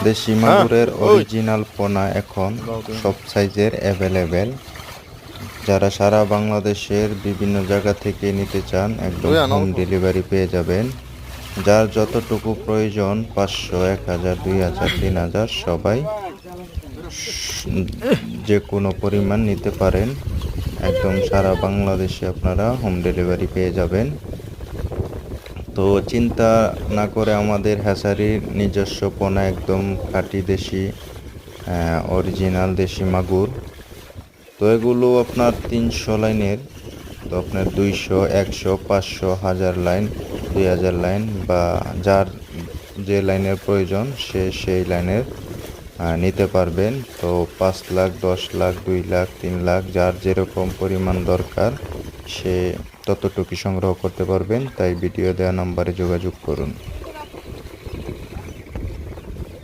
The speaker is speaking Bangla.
দেশি মাগুরের অরিজিনাল পোনা এখন সব সাইজের অ্যাভেলেবেল। যারা সারা বাংলাদেশের বিভিন্ন জায়গা থেকে নিতে চান একদম হোম ডেলিভারি পেয়ে যাবেন। যার যতটুকু প্রয়োজন 500, 1000, 2000, 3000 সবাই যে কোনো পরিমাণ নিতে পারেন। একদম সারা বাংলাদেশে আপনারা হোম ডেলিভারি পেয়ে যাবেন। তো চিন্তা না করে আমাদের হ্যাচারির নিজস্ব পোনা একদম খাঁটি দেশি অরিজিনাল দেশি মাগুর। তো এগুলো আপনার 300 লাইনের, তো আপনার 200, 100, 500, 1000 লাইন, 2000 লাইন বা যার যে লাইনের প্রয়োজন সে সেই লাইনের নিতে পারবেন। তো 5 লাখ, 10 লাখ, 2 লাখ, 3 লাখ যার যেরকম পরিমাণ দরকার সে ততটুকু সংগ্রহ করতে পারবেন। তাই ভিডিও দেওয়া নাম্বারে যোগাযোগ করুন।